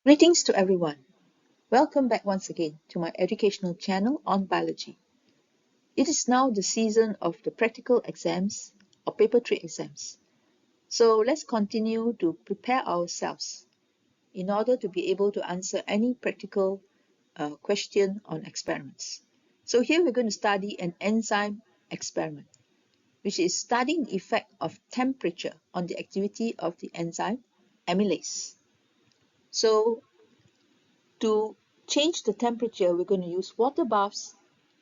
Greetings to everyone. Welcome back once again to my educational channel on biology. It is now the season of the practical exams or paper 3 exams. So let's continue to prepare ourselves in order to be able to answer any practical question on experiments. So here we're going to study an enzyme experiment, which is studying the effect of temperature on the activity of the enzyme amylase. So to change the temperature, we're going to use water baths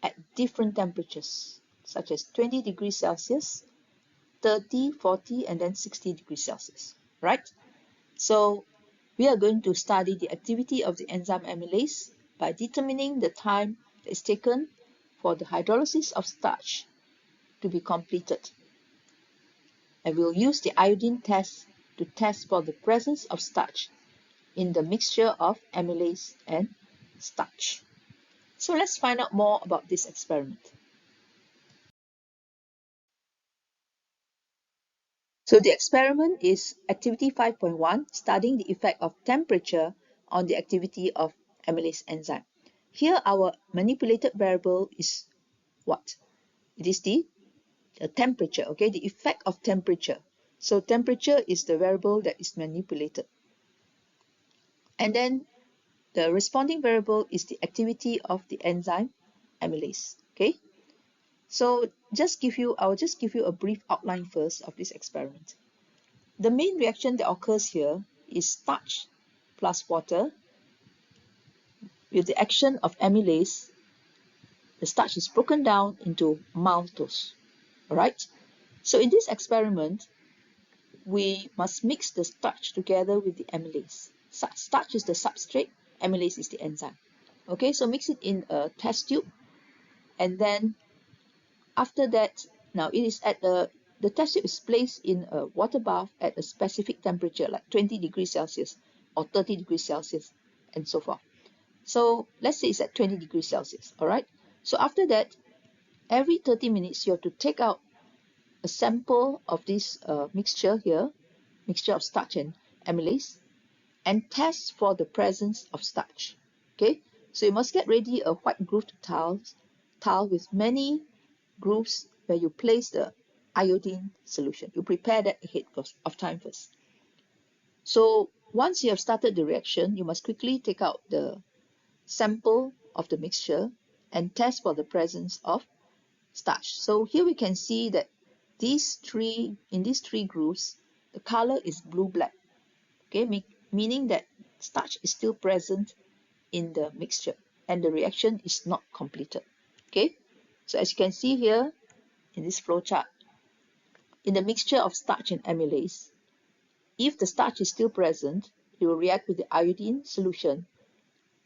at different temperatures, such as 20 degrees Celsius, 30, 40, and then 60 degrees Celsius, right? So we are going to study the activity of the enzyme amylase by determining the time that is taken for the hydrolysis of starch to be completed. And we'll use the iodine test to test for the presence of starch in the mixture of amylase and starch. So let's find out more about this experiment. So the experiment is activity 5.1, studying the effect of temperature on the activity of amylase enzyme. Here our manipulated variable is what? It is the temperature, okay, the effect of temperature. So temperature is the variable that is manipulated. And then the responding variable is the activity of the enzyme amylase, okay? So I will just give you a brief outline first of this experiment. The main reaction that occurs here is starch plus water. With the action of amylase, the starch is broken down into maltose. Alright? So in this experiment, we must mix the starch together with the amylase. Starch is the substrate, amylase is the enzyme. Okay, so mix it in a test tube, and then after that, now it is at the test tube is placed in a water bath at a specific temperature, like 20 degrees Celsius or 30 degrees Celsius, and so forth. So let's say it's at 20 degrees Celsius, all right? So after that, every 30 minutes, you have to take out a sample of this mixture here, mixture of starch and amylase, and test for the presence of starch, okay? So you must get ready a white grooved tile with many grooves where you place the iodine solution. You prepare that ahead of time first. So once you have started the reaction, you must quickly take out the sample of the mixture and test for the presence of starch. So here we can see that in these three grooves, the color is blue-black, okay, meaning that starch is still present in the mixture and the reaction is not completed, okay? So as you can see here in this flow chart, in the mixture of starch and amylase, if the starch is still present, it will react with the iodine solution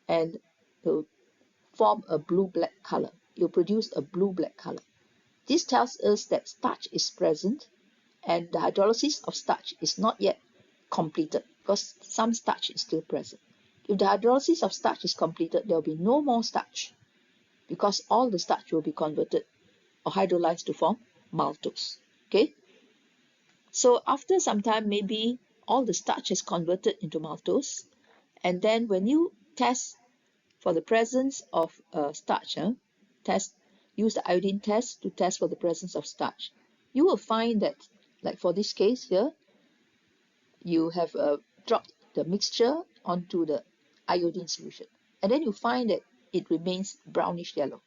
and will form a blue-black color. It will produce a blue-black color. This tells us that starch is present and the hydrolysis of starch is not yet completed because some starch is still present. If the hydrolysis of starch is completed, there will be no more starch because all the starch will be converted or hydrolyzed to form maltose, okay? So after some time, maybe all the starch is converted into maltose, and then when you test for the presence of starch, use the iodine test to test for the presence of starch, you will find that, like for this case here, you have dropped the mixture onto the iodine solution, and then you find that it remains brownish yellow.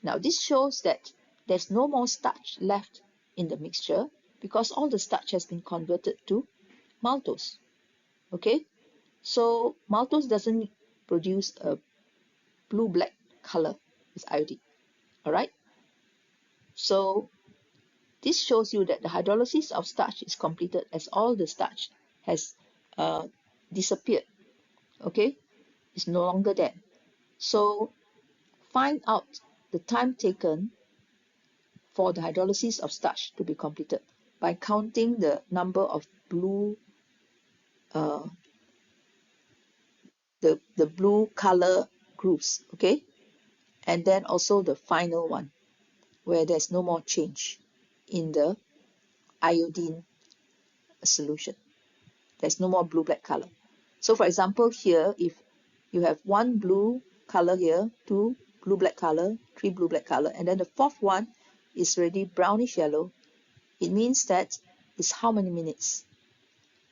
Now this shows that there's no more starch left in the mixture because all the starch has been converted to maltose, okay? So maltose doesn't produce a blue-black color with iodine, all right? So this shows you that the hydrolysis of starch is completed as all the starch has disappeared, okay? It's no longer there. So find out the time taken for the hydrolysis of starch to be completed by counting the number of blue, the blue color grooves, okay? And then also the final one, where there's no more change in the iodine solution. There's no more blue-black color. So for example, here, if you have one blue color here, two blue black color, three blue black color, and then the fourth one is already brownish yellow, it means that it's how many minutes?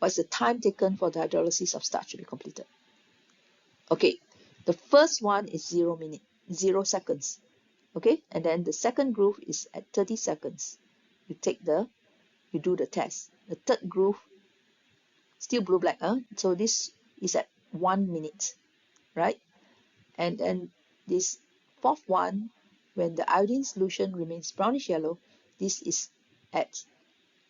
What's the time taken for the hydrolysis of starch to be completed? Okay, the first one is 0 minute, 0 seconds. Okay, and then the second groove is at 30 seconds. You do the test. The third groove, still blue black, so this is at 1 minute, right? And then this fourth one, when the iodine solution remains brownish yellow, this is at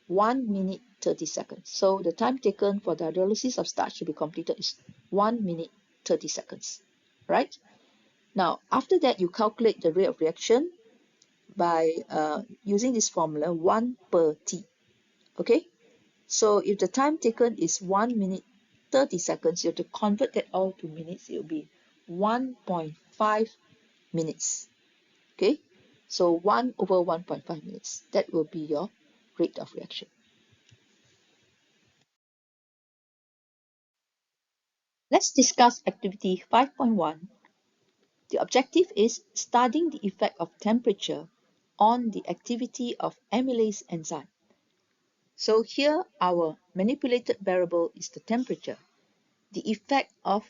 1 minute 30 seconds. So the time taken for the hydrolysis of starch to be completed is 1 minute 30 seconds, right? Now, after that, you calculate the rate of reaction by using this formula, 1 per T, okay? So if the time taken is 1 minute 30 seconds, you have to convert that all to minutes. It will be 1.5 minutes, okay? So 1 over 1.5 minutes, that will be your rate of reaction. Let's discuss activity 5.1. The objective is studying the effect of temperature on the activity of amylase enzyme. So here our manipulated variable is the temperature, the effect of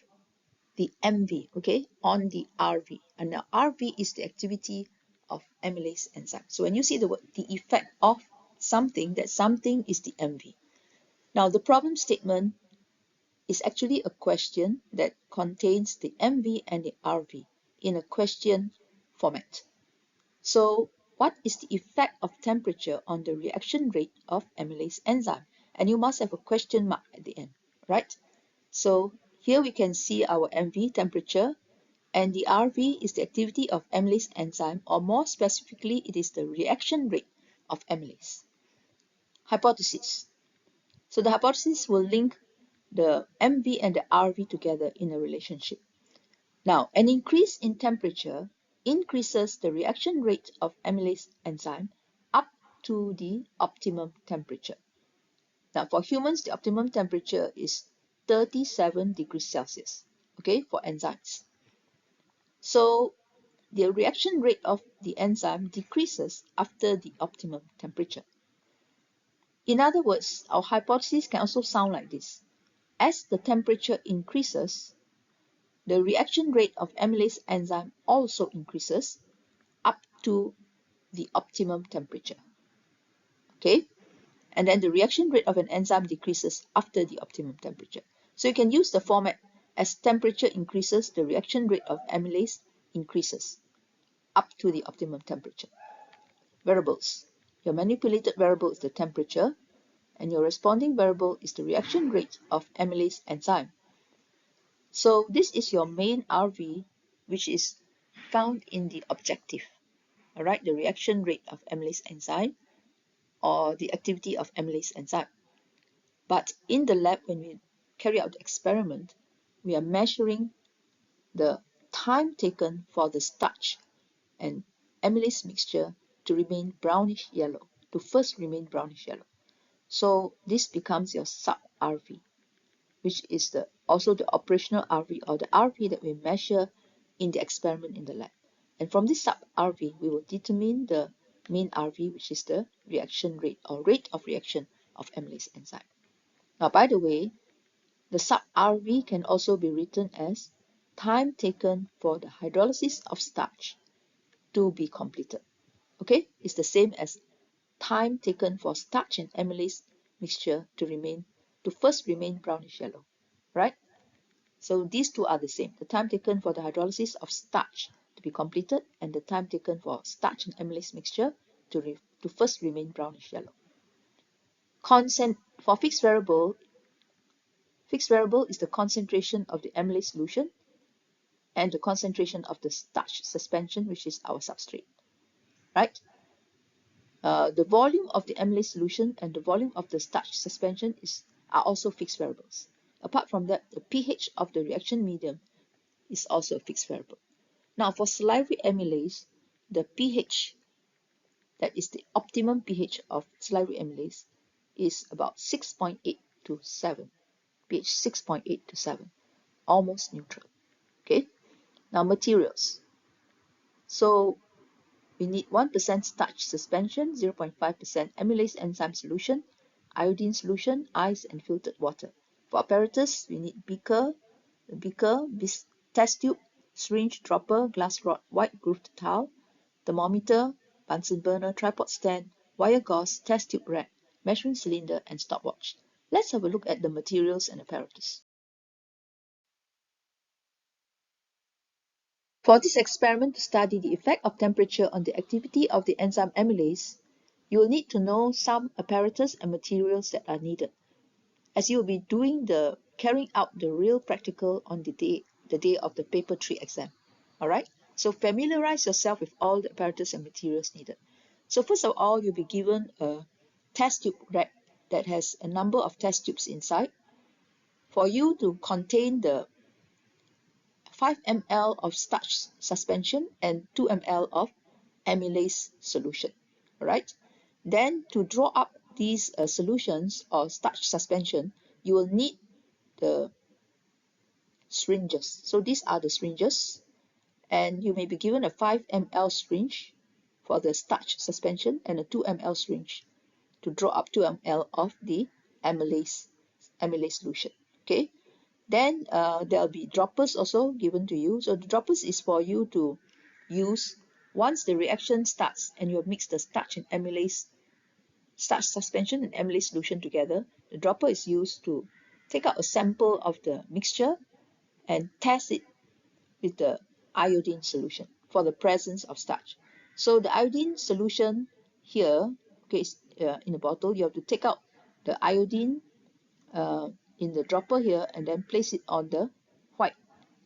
the MV, okay, on the RV. And now RV is the activity of amylase enzyme. So when you see the word the effect of something, that something is the MV. Now the problem statement is actually a question that contains the MV and the RV in a question format. So what is the effect of temperature on the reaction rate of amylase enzyme? And you must have a question mark at the end, right? So here we can see our MV, temperature, and the RV is the activity of amylase enzyme, or more specifically, it is the reaction rate of amylase. Hypothesis. So the hypothesis will link the MV and the RV together in a relationship. Now, an increase in temperature increases the reaction rate of amylase enzyme up to the optimum temperature. Now, for humans, the optimum temperature is 37 degrees Celsius, okay, for enzymes. So the reaction rate of the enzyme decreases after the optimum temperature. In other words, our hypothesis can also sound like this. As the temperature increases, the reaction rate of amylase enzyme also increases up to the optimum temperature. Okay? And then the reaction rate of an enzyme decreases after the optimum temperature. So you can use the format as temperature increases, the reaction rate of amylase increases up to the optimum temperature. Variables. Your manipulated variable is the temperature, and your responding variable is the reaction rate of amylase enzyme. So this is your main RV, which is found in the objective. All right, the reaction rate of amylase enzyme, or the activity of amylase enzyme. But in the lab, when we carry out the experiment, we are measuring the time taken for the starch and amylase mixture to remain brownish yellow, to first remain brownish yellow. So this becomes your sub-RV, which is also the operational RV, or the RV that we measure in the experiment in the lab. And from this sub-RV, we will determine the main RV, which is the reaction rate, or rate of reaction of amylase enzyme. Now, by the way, the sub-RV can also be written as time taken for the hydrolysis of starch to be completed. Okay, it's the same as time taken for starch and amylase mixture to first remain brownish yellow, right? So these two are the same. The time taken for the hydrolysis of starch to be completed, and the time taken for starch and amylase mixture to first remain brownish yellow. For fixed variable is the concentration of the amylase solution and the concentration of the starch suspension, which is our substrate, right? The volume of the amylase solution and the volume of the starch suspension are also fixed variables. Apart from that, the pH of the reaction medium is also a fixed variable. Now, for salivary amylase, the pH, that is the optimum pH of salivary amylase, is about 6.8 to 7 pH 6.8 to 7, almost neutral. Okay, now materials. So we need 1% starch suspension, 0.5% amylase enzyme solution, iodine solution, ice, and filtered water. For apparatus, we need beaker, test tube, syringe, dropper, glass rod, white grooved towel, thermometer, Bunsen burner, tripod stand, wire gauze, test tube rack, measuring cylinder, and stopwatch. Let's have a look at the materials and apparatus. For this experiment to study the effect of temperature on the activity of the enzyme amylase, you will need to know some apparatus and materials that are needed, as you will be carrying out the real practical on the day of the paper 3 exam. Alright, so familiarize yourself with all the apparatus and materials needed. So first of all, you'll be given a test tube rack that has a number of test tubes inside for you to contain the 5 ml of starch suspension and 2 ml of amylase solution. Alright, then to draw up these solutions or starch suspension, you will need the syringes. So these are the syringes, and you may be given a 5 ml syringe for the starch suspension and a 2 ml syringe to draw up 2 ml of the amylase solution. Okay, then there'll be droppers also given to you. So the droppers is for you to use once the reaction starts and you have mixed the starch suspension and amylase solution together. The dropper is used to take out a sample of the mixture and test it with the iodine solution for the presence of starch. So the iodine solution here, okay, is, in a bottle. You have to take out the iodine in the dropper here and then place it on the white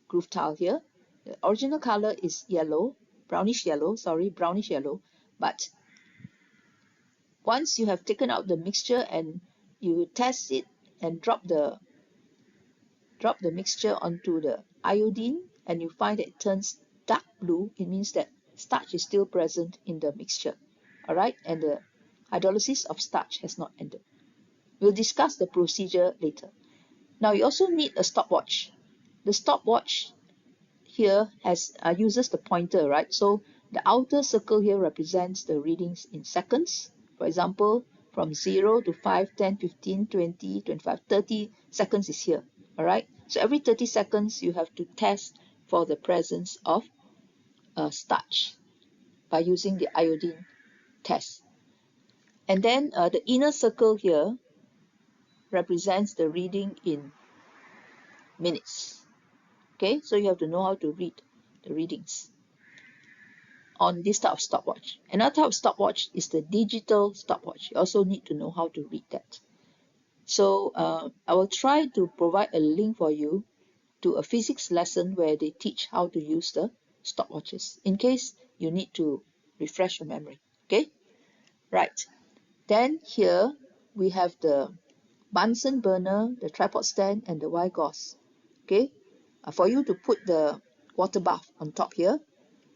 groove tile here. The original color is yellow, brownish yellow, but once you have taken out the mixture and you test it and drop the mixture onto the iodine and you find that it turns dark blue, it means that starch is still present in the mixture. Alright, and the hydrolysis of starch has not ended. We'll discuss the procedure later. Now you also need a stopwatch. The stopwatch here uses the pointer, right? So the outer circle here represents the readings in seconds. For example, from 0 to 5, 10, 15, 20, 25, 30 seconds is here. Alright, so every 30 seconds you have to test for the presence of starch by using the iodine test. And then the inner circle here represents the reading in minutes. Okay, so you have to know how to read the readings on this type of stopwatch. Another type of stopwatch is the digital stopwatch. You also need to know how to read that. So I will try to provide a link for you to a physics lesson where they teach how to use the stopwatches in case you need to refresh your memory. Okay, right. Then here we have the Bunsen burner, the tripod stand, and the wire gauze. Okay, for you to put the water bath on top here.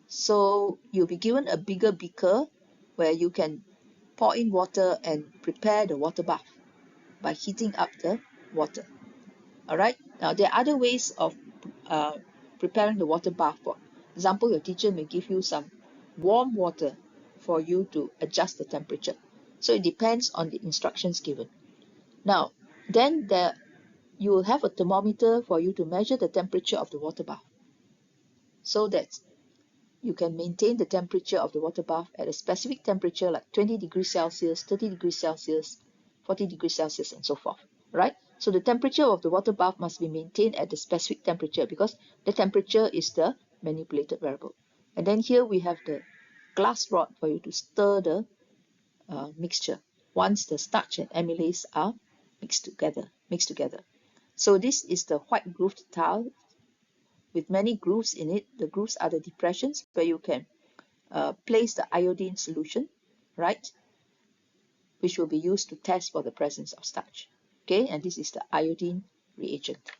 So you'll be given a bigger beaker where you can pour in water and prepare the water bath by heating up the water. Alright, now there are other ways of preparing the water bath. For example, your teacher may give you some warm water for you to adjust the temperature. So it depends on the instructions given. Now, then you will have a thermometer for you to measure the temperature of the water bath, so that you can maintain the temperature of the water bath at a specific temperature like 20 degrees Celsius, 30 degrees Celsius, 40 degrees Celsius, and so forth. Right? So the temperature of the water bath must be maintained at the specific temperature because the temperature is the manipulated variable. And then here we have the glass rod for you to stir the mixture once the starch and amylase are mixed together. So this is the white grooved tile with many grooves in it. The grooves are the depressions where you can place the iodine solution, right, which will be used to test for the presence of starch. Okay, and this is the iodine reagent.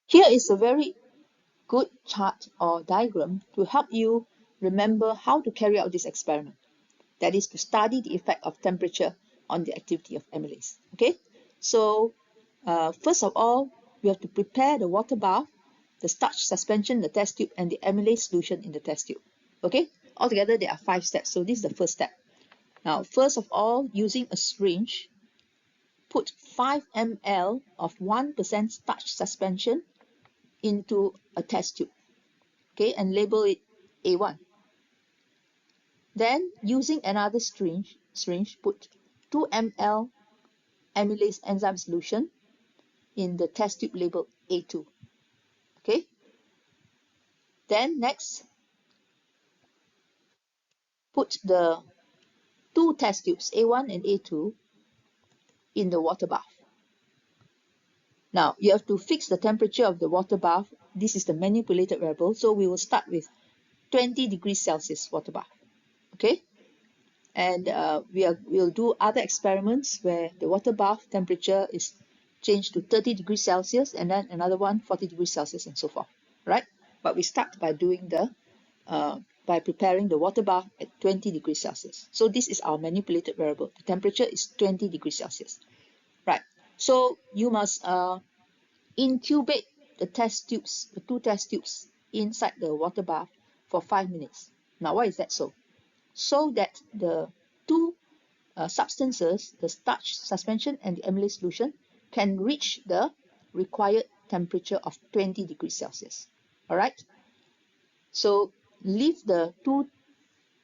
Here is a very good chart or diagram to help you remember how to carry out this experiment. that is to study the effect of temperature on the activity of amylase. Okay, so first of all, we have to prepare the water bath, the starch suspension in the test tube, and the amylase solution in the test tube. Okay, altogether there are 5 steps. So this is the first step. Now, first of all, using a syringe, put 5 ml of 1% starch suspension into a test tube. Okay, and label it A1. Then, using another syringe, put 2 ml amylase enzyme solution in the test tube labeled A2. Okay. Then next, put the 2 test tubes A1 and A2 in the water bath. Now, you have to fix the temperature of the water bath. This is the manipulated variable, so we will start with 20 degrees Celsius water bath. Okay, and we'll do other experiments where the water bath temperature is changed to 30 degrees Celsius, and then another one 40 degrees Celsius, and so forth. Right? But we start by doing by preparing the water bath at 20 degrees Celsius. So this is our manipulated variable. The temperature is 20 degrees Celsius. Right. So you must incubate the test tubes, the 2 test tubes inside the water bath for 5 minutes. Now, why is that so? So that the 2 substances, the starch suspension and the amylase solution, can reach the required temperature of 20 degrees Celsius. All right. So leave the 2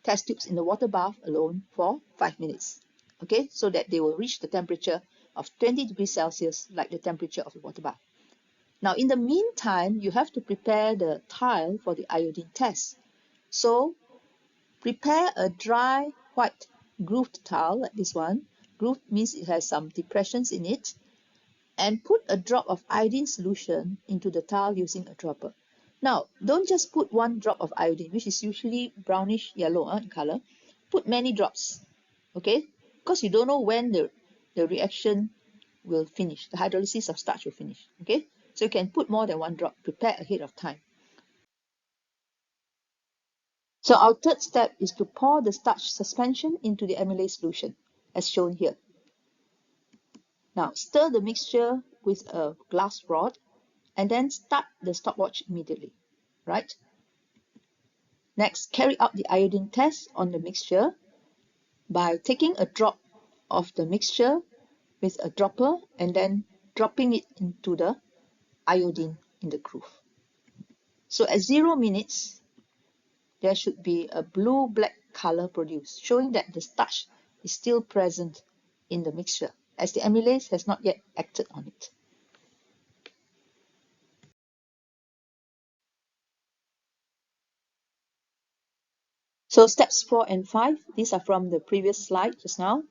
test tubes in the water bath alone for 5 minutes. Okay, so that they will reach the temperature of 20 degrees Celsius, like the temperature of the water bath. Now, in the meantime, you have to prepare the tile for the iodine test. So prepare a dry white grooved tile like this one. Grooved means it has some depressions in it. And put a drop of iodine solution into the tile using a dropper. Now, don't just put 1 drop of iodine, which is usually brownish yellow in color. Put many drops, okay? Because you don't know when the reaction will finish, the hydrolysis of starch will finish, okay? So you can put more than 1 drop, prepare ahead of time. So our third step is to pour the starch suspension into the amylase solution, as shown here. Now, stir the mixture with a glass rod and then start the stopwatch immediately, right? Next, carry out the iodine test on the mixture by taking a drop of the mixture with a dropper and then dropping it into the iodine in the groove. So at 0 minutes, there should be a blue-black color produced, showing that the starch is still present in the mixture, as the amylase has not yet acted on it. So steps 4 and 5, these are from the previous slide just now.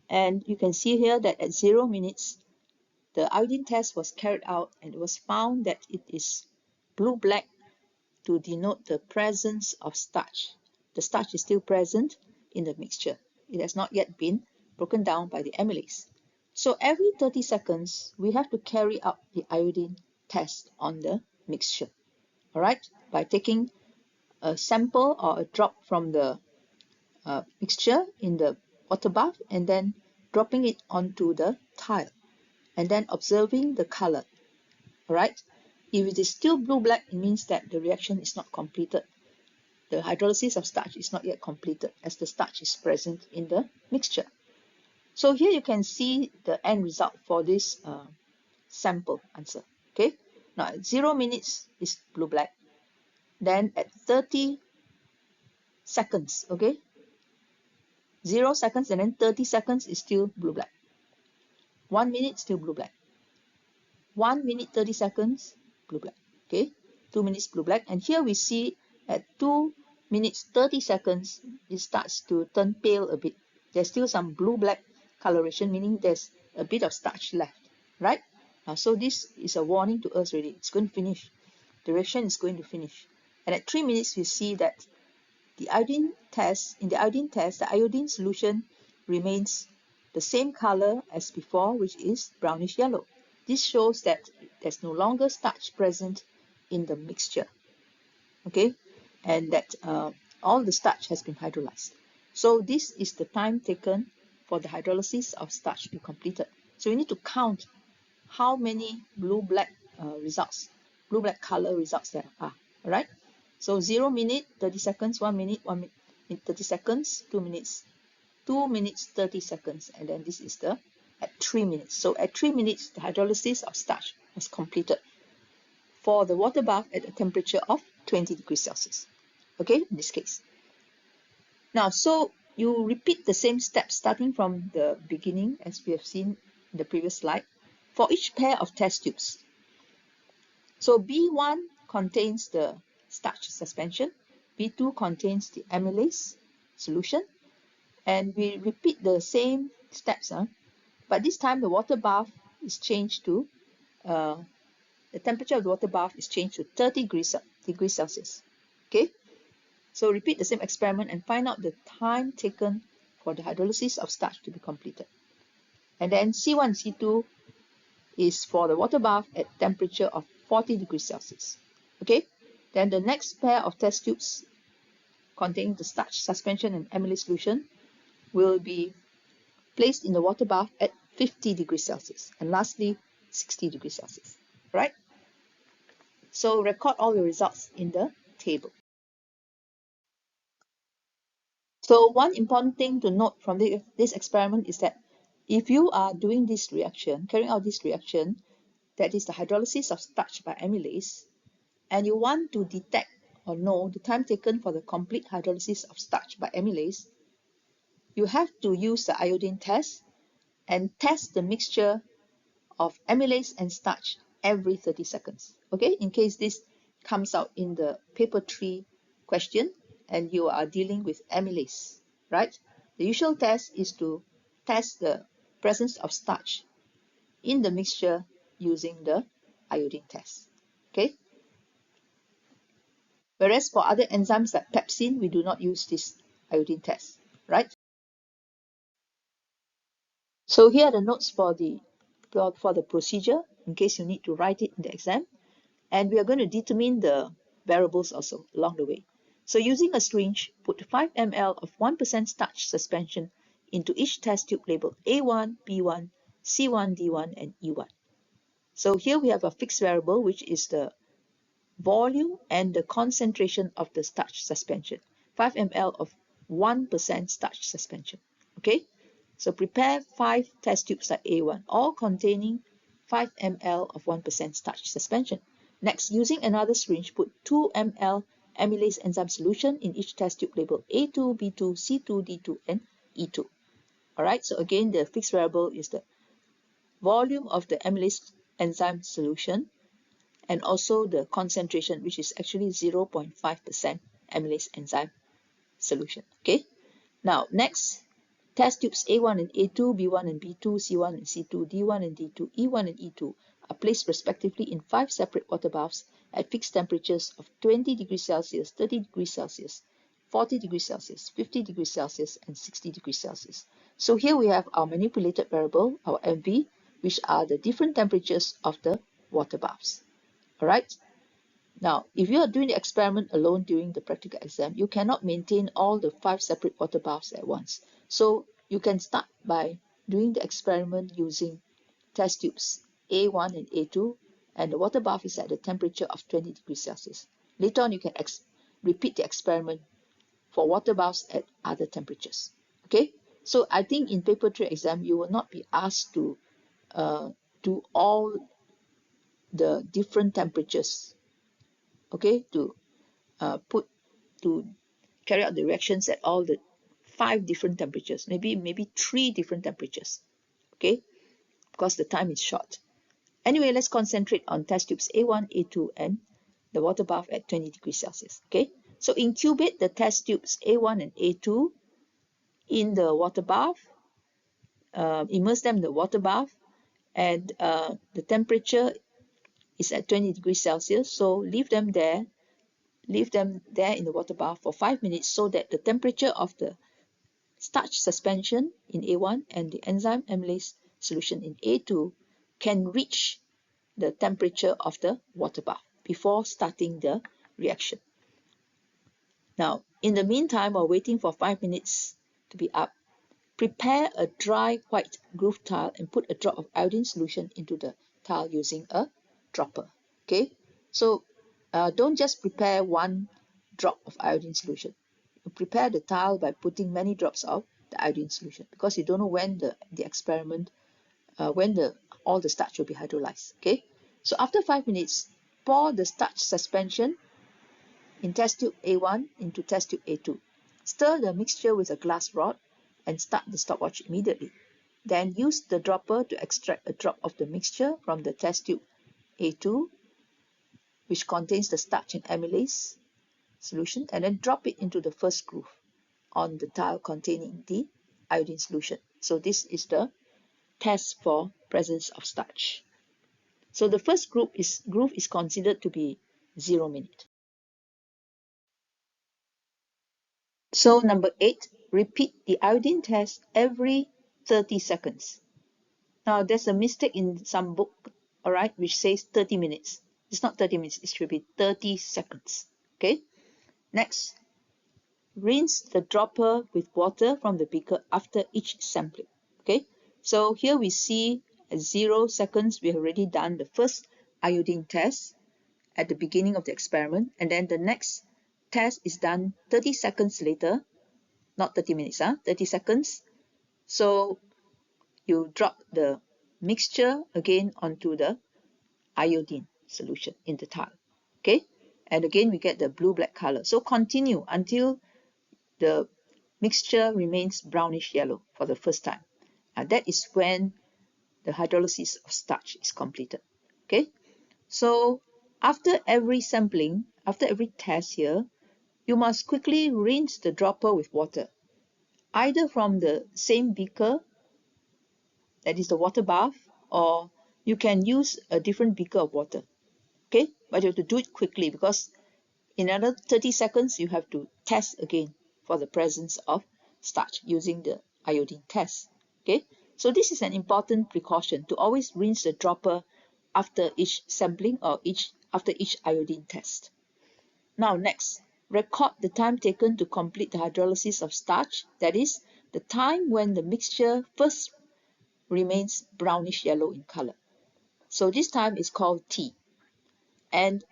And you can see here that at 0 minutes, the iodine test was carried out and it was found that it is blue-black to denote the presence of starch. The starch is still present in the mixture. It has not yet been broken down by the amylase. So every 30 seconds, we have to carry out the iodine test on the mixture. All right, by taking a sample or a drop from the mixture in the water bath and then dropping it onto the tile and then observing the color. All right, if it is still blue-black, it means that the reaction is not completed. The hydrolysis of starch is not yet completed as the starch is present in the mixture. So here you can see the end result for this sample answer. Okay, now at 0 minutes is blue-black. Then at 30 seconds, okay, 0 seconds and then 30 seconds is still blue-black. 1 minute still blue-black. 1 minute 30 seconds blue-black. Okay, 2 minutes blue-black. And here we see at 2 minutes 30 seconds it starts to turn pale a bit. There's still some blue-black coloration, meaning there's a bit of starch left, right? So this is a warning to us already. It's going to finish. The reaction is going to finish. And at 3 minutes, you see that in the iodine test, the iodine solution remains the same color as before, which is brownish yellow. This shows that there's no longer starch present in the mixture, okay, and that all the starch has been hydrolyzed. So this is the time taken for the hydrolysis of starch to be completed. So you need to count how many blue-black color results there are. All right. So 0 minute, 30 seconds, 1 minute, 1 minute, 30 seconds, 2 minutes, 2 minutes, 30 seconds, and then this is the at 3 minutes. So at 3 minutes, the hydrolysis of starch was completed for the water bath at a temperature of 20 degrees Celsius. Okay, in this case. Now, so you repeat the same steps starting from the beginning, as we have seen in the previous slide, for each pair of test tubes. So B1 contains the starch suspension, B2 contains the amylase solution, and we repeat the same steps, but this time the water bath is changed to, the temperature of the water bath is changed to 30 degrees Celsius. Okay, so repeat the same experiment and find out the time taken for the hydrolysis of starch to be completed. And then C1 and C2 is for the water bath at temperature of 40 degrees Celsius. Okay, then the next pair of test tubes containing the starch suspension and amylase solution will be placed in the water bath at 50 degrees Celsius, and lastly 60 degrees Celsius. Right? So record all the results in the table. So one important thing to note from this experiment is that if you are doing this reaction, carrying out this reaction, that is the hydrolysis of starch by amylase, and you want to detect or know the time taken for the complete hydrolysis of starch by amylase, you have to use the iodine test and test the mixture of amylase and starch every 30 seconds. Okay, in case this comes out in the paper 3 question and you are dealing with amylase, right? The usual test is to test the presence of starch in the mixture using the iodine test. Okay. Whereas for other enzymes like pepsin, we do not use this iodine test, right? So here are the notes for the procedure in case you need to write it in the exam. And we are going to determine the variables also along the way. So using a syringe, put 5 ml of 1% starch suspension into each test tube labeled A1, B1, C1, D1, and E1. So here we have a fixed variable, which is the volume and the concentration of the starch suspension. 5 ml of 1% starch suspension. Okay, so prepare 5 test tubes like A1, all containing 5 ml of 1% starch suspension. Next, using another syringe, put 2 ml amylase enzyme solution in each test tube labeled A2, B2, C2, D2, and E2. Alright, so again, the fixed variable is the volume of the amylase enzyme solution and also the concentration, which is actually 0.5% amylase enzyme solution. Okay, now next, test tubes A1 and A2, B1 and B2, C1 and C2, D1 and D2, E1 and E2 are placed respectively in 5 separate water baths at fixed temperatures of 20 degrees Celsius, 30 degrees Celsius, 40 degrees Celsius, 50 degrees Celsius, and 60 degrees Celsius. So here we have our manipulated variable, our MV, which are the different temperatures of the water baths. Alright? Now, if you are doing the experiment alone during the practical exam, you cannot maintain all the 5 separate water baths at once. So you can start by doing the experiment using test tubes A1 and A2, and the water bath is at the temperature of 20 degrees Celsius. Later on, you can repeat the experiment for water baths at other temperatures. Okay, so I think in paper 3 exam, you will not be asked to do all the different temperatures, okay, to carry out the reactions at all the 5 different temperatures, maybe 3 different temperatures, okay, because the time is short. Anyway, let's concentrate on test tubes A1, A2, and the water bath at 20 degrees Celsius. Okay, so incubate the test tubes A1 and A2 in the water bath, immerse them in the water bath, and the temperature is at 20 degrees Celsius. So leave them there in the water bath for 5 minutes so that the temperature of the starch suspension in A1 and the enzyme amylase solution in A2 can reach the temperature of the water bath before starting the reaction. Now, in the meantime, while waiting for 5 minutes to be up. Prepare a dry white groove tile and put a drop of iodine solution into the tile using a dropper. Okay, so don't just prepare one drop of iodine solution. You prepare the tile by putting many drops of the iodine solution, because you don't know when the experiment, all the starch will be hydrolyzed. Okay, so after 5 minutes, pour the starch suspension in test tube A1 into test tube A2. Stir the mixture with a glass rod and start the stopwatch immediately. Then use the dropper to extract a drop of the mixture from the test tube A2, which contains the starch and amylase solution, and then drop it into the first groove on the tile containing the iodine solution. So this is the test for presence of starch. So the first groove is considered to be 0 minute. So number 8, repeat the iodine test every 30 seconds. Now there's a mistake in some book, all right, which says 30 minutes. It's not 30 minutes, it should be 30 seconds. Okay. Next, rinse the dropper with water from the beaker after each sampling. Okay. So here we see at 0 seconds, we have already done the first iodine test at the beginning of the experiment, and then the next test is done 30 seconds later, not 30 minutes, 30 seconds. So you drop the mixture again onto the iodine solution in the tile. Okay, and again we get the blue-black color. So continue until the mixture remains brownish yellow for the first time. That is when the hydrolysis of starch is completed. Okay, so after every sampling, after every test here, you must quickly rinse the dropper with water, either from the same beaker, that is the water bath, or you can use a different beaker of water. Okay, but you have to do it quickly, because in another 30 seconds you have to test again for the presence of starch using the iodine test. Okay, so this is an important precaution, to always rinse the dropper after each sampling or after each iodine test. Now next, record the time taken to complete the hydrolysis of starch, that is, the time when the mixture first remains brownish yellow in color. So this time is called T, and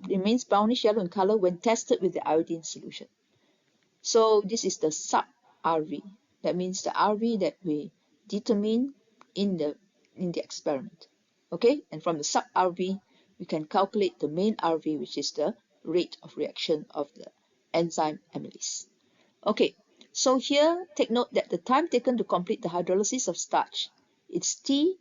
remains brownish yellow in color when tested with the iodine solution. So this is the sub-RV. That means the RV that we determine in the experiment. Okay, and from the sub-RV, we can calculate the main RV, which is the rate of reaction of the enzyme amylase. Okay, so here take note that the time taken to complete the hydrolysis of starch, it's T,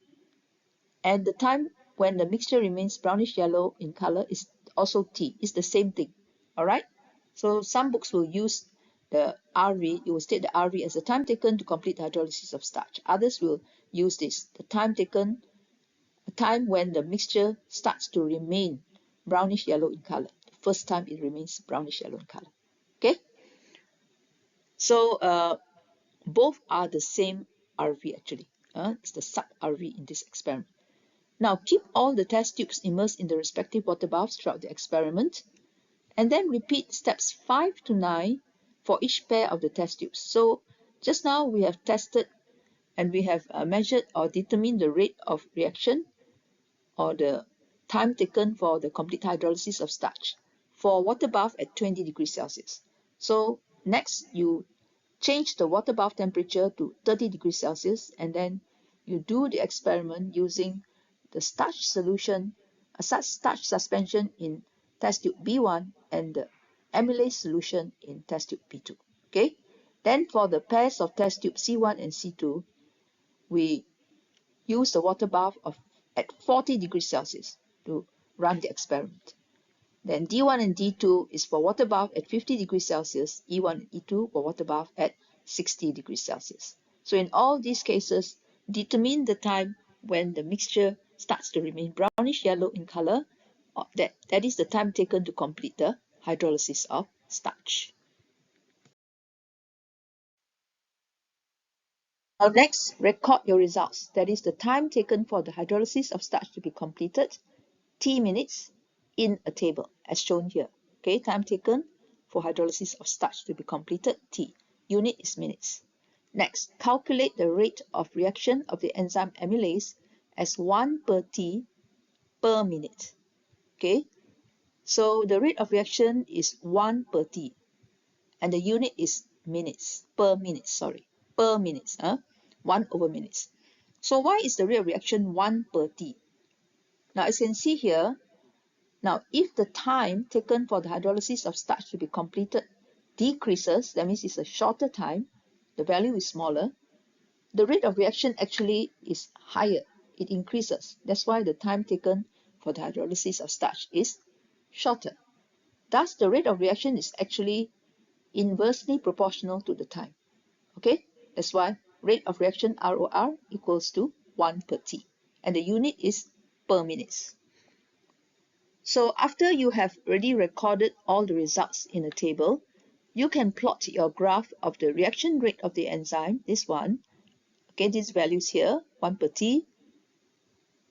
and the time when the mixture remains brownish yellow in color is also T. It's the same thing. All right. So some books will use the RV. It will state the RV as the time taken to complete the hydrolysis of starch. Others will use this, the time taken, the time when the mixture starts to remain brownish yellow in color. The first time it remains brownish yellow in color. Okay. So both are the same RV actually. It's the sub-RV in this experiment. Now keep all the test tubes immersed in the respective water baths throughout the experiment, and then repeat steps 5 to 9 for each pair of the test tubes. So just now we have tested and we have measured or determined the rate of reaction or the time taken for the complete hydrolysis of starch for water bath at 20 degrees Celsius. So next you change the water bath temperature to 30 degrees Celsius, and then you do the experiment using the starch solution, starch suspension in test tube B1 and the amylase solution in test tube B2. Okay. Then for the pairs of test tube C1 and C2, we use the water bath at 40 degrees Celsius to run the experiment. Then D1 and D2 is for water bath at 50 degrees Celsius, E1 and E2 for water bath at 60 degrees Celsius. So in all these cases, determine the time when the mixture starts to remain brownish yellow in color. That is the time taken to complete the hydrolysis of starch. Now next, record your results. That is the time taken for the hydrolysis of starch to be completed, T minutes, in a table as shown here. Okay, time taken for hydrolysis of starch to be completed, T. unit is minutes. Next, calculate the rate of reaction of the enzyme amylase as 1 per T per minute. Okay, so the rate of reaction is 1 per T, and the unit is minutes, per minute, sorry, per minutes, 1 over minutes. So why is the rate of reaction 1 per T? Now, as you can see here, now if the time taken for the hydrolysis of starch to be completed decreases, that means it's a shorter time, the value is smaller, the rate of reaction actually is higher, it increases. That's why the time taken for the hydrolysis of starch is shorter. Thus, the rate of reaction is actually inversely proportional to the time. Okay, that's why rate of reaction ROR equals to 1 per T, and the unit is per minutes. So after you have already recorded all the results in a table, you can plot your graph of the reaction rate of the enzyme, this one, okay, these values here, 1 per T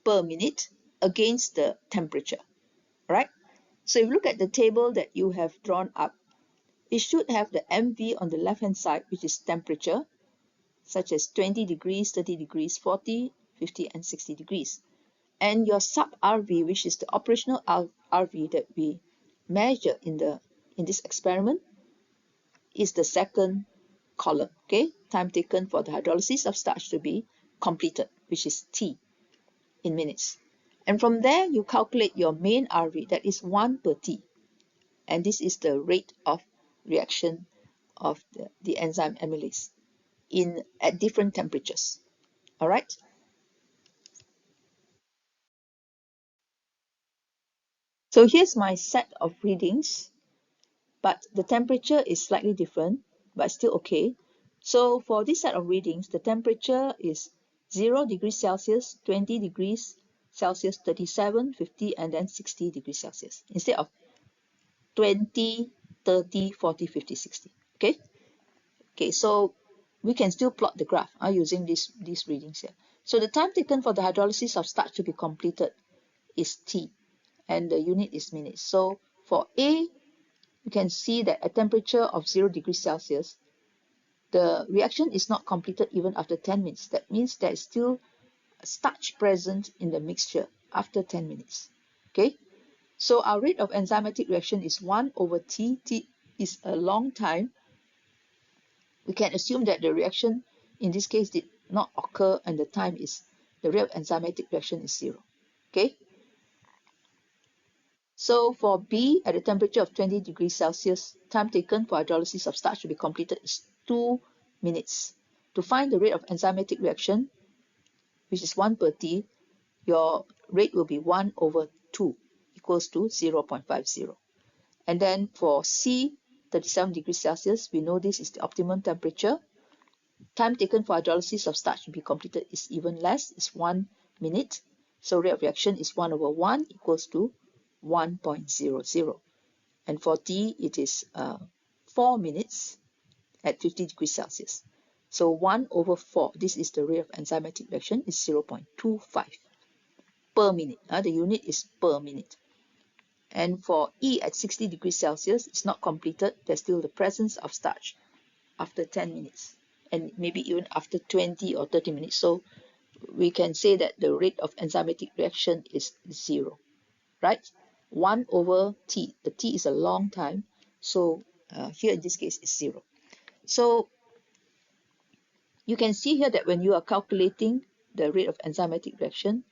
per minute against the temperature, right? So if you look at the table that you have drawn up, it should have the MV on the left-hand side, which is temperature, such as 20 degrees, 30 degrees, 40, 50, and 60 degrees. And your sub-RV, which is the operational RV that we measure in this experiment, is the second column, okay? Time taken for the hydrolysis of starch to be completed, which is T in minutes. And from there, you calculate your main RV, that is 1 per T. And this is the rate of reaction of the enzyme amylase at different temperatures. All right? So here's my set of readings, but the temperature is slightly different, but still okay. So for this set of readings, the temperature is 0 degrees Celsius, 20 degrees Celsius, 37, 50, and then 60 degrees Celsius, instead of 20, 30, 40, 50, 60. Okay? Okay, so we can still plot the graph using these readings here. So the time taken for the hydrolysis of starch to be completed is T, and the unit is minutes. So for A, you can see that at temperature of 0 degrees Celsius, the reaction is not completed even after 10 minutes. That means there is still starch present in the mixture after 10 minutes. Okay, so our rate of enzymatic reaction is 1 over T. T is a long time. We can assume that the reaction in this case did not occur, and the rate of enzymatic reaction is 0. Okay. So for B, at a temperature of 20 degrees Celsius, time taken for hydrolysis of starch to be completed is 2 minutes. To find the rate of enzymatic reaction, which is 1 per T, your rate will be 1 over 2 equals to 0.50. And then for C, 37 degrees Celsius, we know this is the optimum temperature. Time taken for hydrolysis of starch to be completed is even less, it's 1 minute. So rate of reaction is 1 over 1 equals to 1.00. And for D, it is 4 minutes at 50 degrees Celsius. So 1 over 4, this is the rate of enzymatic reaction, is 0.25 per minute. The unit is per minute. And for E at 60 degrees Celsius, it's not completed. There's still the presence of starch after 10 minutes, and maybe even after 20 or 30 minutes. So we can say that the rate of enzymatic reaction is 0, right? 1 over T. The T is a long time, so here in this case is 0. So you can see here that when you are calculating the rate of enzymatic reaction,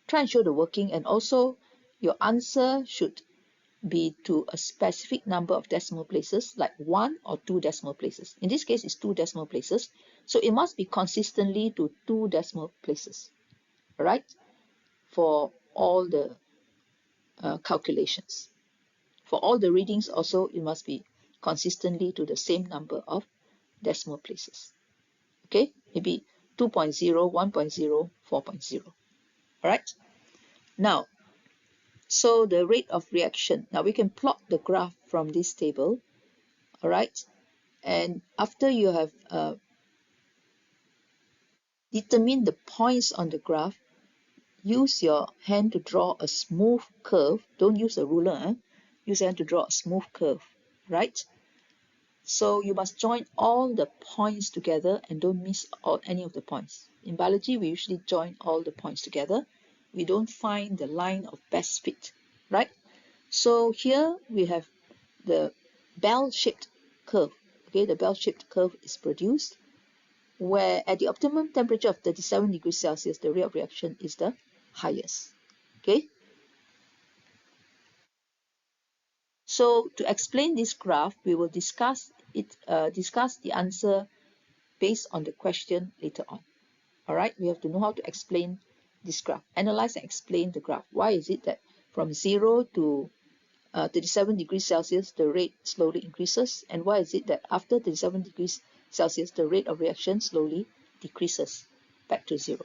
try and show the working, and also your answer should be to a specific number of decimal places, like 1 or 2 decimal places. In this case, it's 2 decimal places, so it must be consistently to 2 decimal places, right? For all the calculations. For all the readings also, it must be consistently to the same number of decimal places. Okay, maybe 2.0, 1.0, 4.0. All right. Now, so the rate of reaction. Now we can plot the graph from this table. All right. And after you have determined the points on the graph, use your hand to draw a smooth curve. Don't use a ruler. Use your hand to draw a smooth curve, right? So you must join all the points together and don't miss out any of the points. In biology, we usually join all the points together. We don't find the line of best fit, right? So here we have the bell-shaped curve. Okay, the bell-shaped curve is produced where at the optimum temperature of 37 degrees Celsius, the rate of reaction is the highest. Okay, so to explain this graph, we will discuss the answer based on the question later on. All right, we have to know how to explain this graph, analyze and explain the graph. Why is it that from 0 to 37 degrees Celsius, the rate slowly increases? And why is it that after 37 degrees Celsius, the rate of reaction slowly decreases back to 0?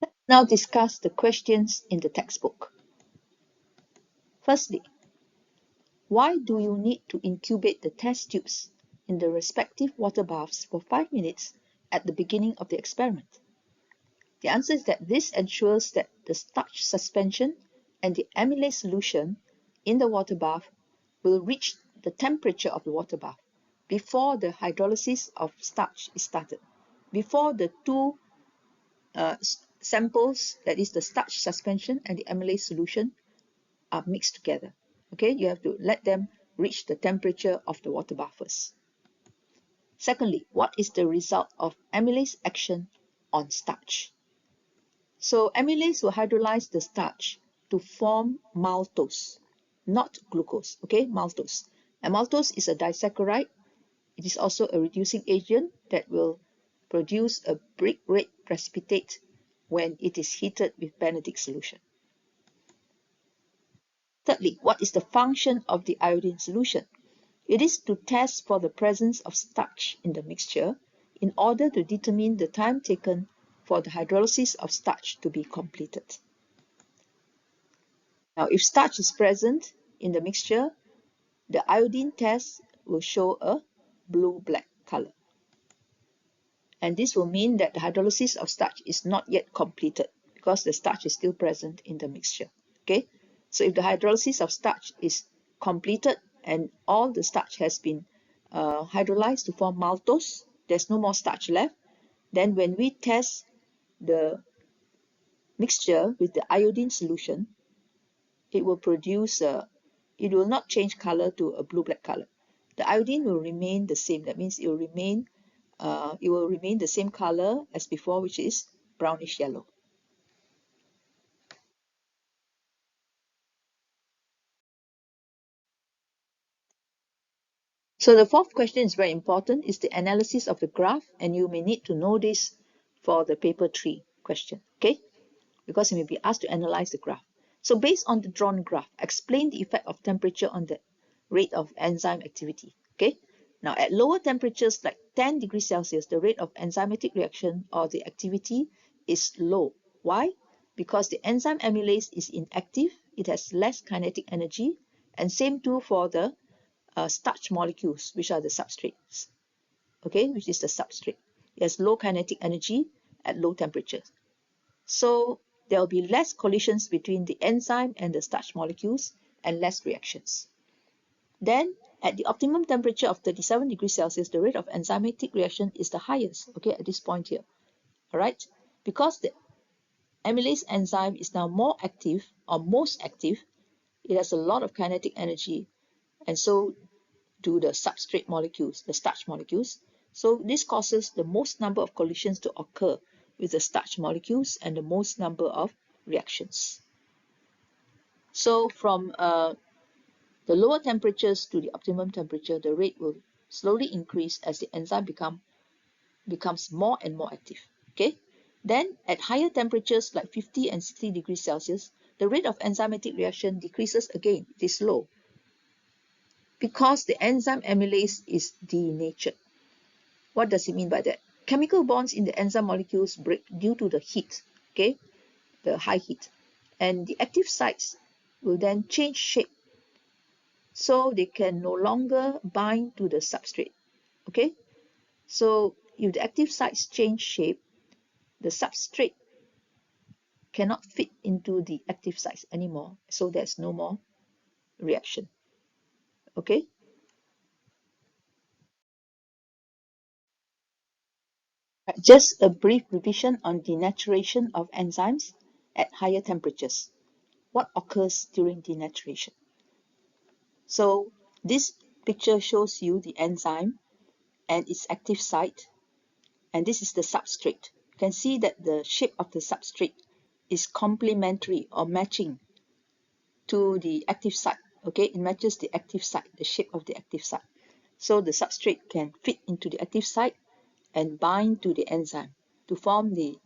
Let's now discuss the questions in the textbook. Firstly, why do you need to incubate the test tubes in the respective water baths for 5 minutes at the beginning of the experiment? The answer is that this ensures that the starch suspension and the amylase solution in the water bath will reach the temperature of the water bath before the hydrolysis of starch is started, before the two samples, that is the starch suspension and the amylase solution, are mixed together. Okay, you have to let them reach the temperature of the water bath first. Secondly, what is the result of amylase action on starch? So amylase will hydrolyze the starch to form maltose, not glucose. Okay, maltose. And maltose is a disaccharide. It is also a reducing agent that will produce a brick red precipitate when it is heated with Benedict solution. Thirdly, what is the function of the iodine solution? It is to test for the presence of starch in the mixture in order to determine the time taken for the hydrolysis of starch to be completed. Now, if starch is present in the mixture, the iodine test will show a blue-black color. And this will mean that the hydrolysis of starch is not yet completed because the starch is still present in the mixture. Okay, so if the hydrolysis of starch is completed and all the starch has been hydrolyzed to form maltose, there's no more starch left, then when we test the mixture with the iodine solution, it will produce it will not change color to a blue-black color. The iodine will remain the same. That means it will remain the same color as before, which is brownish yellow. So the fourth question is very important, is the analysis of the graph, and you may need to know this for the paper 3 question, okay? Because you may be asked to analyze the graph. So based on the drawn graph, explain the effect of temperature on the rate of enzyme activity, okay? Now at lower temperatures like 10 degrees Celsius, the rate of enzymatic reaction or the activity is low. Why? Because the enzyme amylase is inactive, it has less kinetic energy, and same too for the starch molecules, which are the substrates, okay, which is the substrate. It has low kinetic energy at low temperatures. So there will be less collisions between the enzyme and the starch molecules and less reactions. Then at the optimum temperature of 37 degrees Celsius, the rate of enzymatic reaction is the highest, okay, at this point here. All right, because the amylase enzyme is now more active or most active, it has a lot of kinetic energy, and so do the substrate molecules, the starch molecules. So this causes the most number of collisions to occur with the starch molecules and the most number of reactions. So from the lower temperatures to the optimum temperature, the rate will slowly increase as the enzyme becomes more and more active. Okay. Then at higher temperatures like 50 and 60 degrees Celsius, the rate of enzymatic reaction decreases again. It is low because the enzyme amylase is denatured. What does it mean by that? Chemical bonds in the enzyme molecules break due to the heat, okay, the high heat, and the active sites will then change shape, so they can no longer bind to the substrate, okay. So if the active sites change shape, the substrate cannot fit into the active sites anymore, so there's no more reaction. Okay. Just a brief revision on denaturation of enzymes at higher temperatures. What occurs during denaturation? So this picture shows you the enzyme and its active site, and this is the substrate. You can see that the shape of the substrate is complementary or matching to the active site. Okay, it matches the active site, the shape of the active site. So the substrate can fit into the active site and bind to the enzyme to form the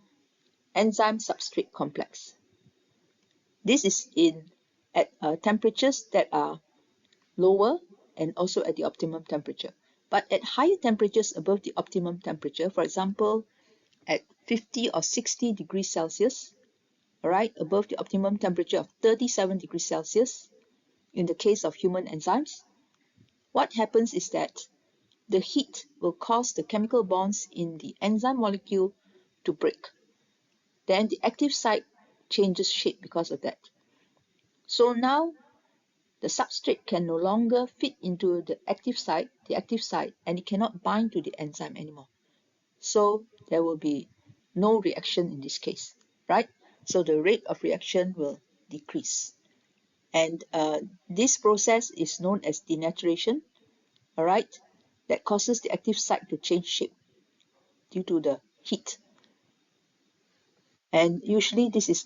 enzyme substrate complex. This is at temperatures that are lower and also at the optimum temperature. But at higher temperatures above the optimum temperature, for example, at 50 or 60 degrees Celsius, all right, above the optimum temperature of 37 degrees Celsius, in the case of human enzymes, what happens is that the heat will cause the chemical bonds in the enzyme molecule to break. Then the active site changes shape because of that. So now the substrate can no longer fit into the active site, and it cannot bind to the enzyme anymore. So there will be no reaction in this case, right? So the rate of reaction will decrease. And this process is known as denaturation, all right? That causes the active site to change shape due to the heat. And usually this is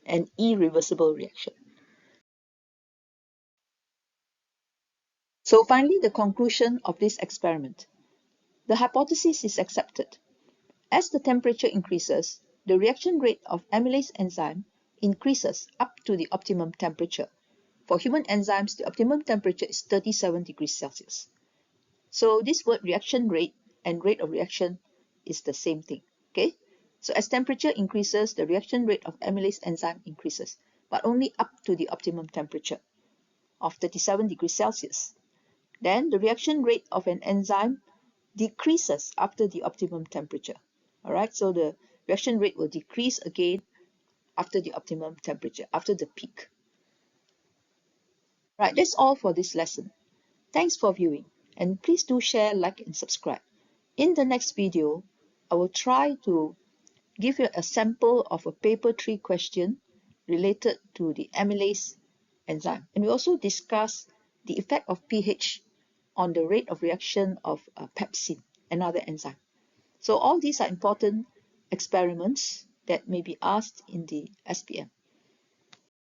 an irreversible reaction. So finally, the conclusion of this experiment. The hypothesis is accepted. As the temperature increases, the reaction rate of amylase enzyme increases up to the optimum temperature. For human enzymes, the optimum temperature is 37 degrees Celsius. So this word reaction rate and rate of reaction is the same thing. Okay? So as temperature increases, the reaction rate of amylase enzyme increases, but only up to the optimum temperature of 37 degrees Celsius. Then the reaction rate of an enzyme decreases after the optimum temperature. All right, so the reaction rate will decrease again after the optimum temperature, after the peak. Right, that's all for this lesson. Thanks for viewing, and please do share, like, and subscribe. In the next video, I will try to give you a sample of a paper 3 question related to the amylase enzyme. And we also discuss the effect of pH on the rate of reaction of pepsin, another enzyme. So all these are important experiments that may be asked in the SPM.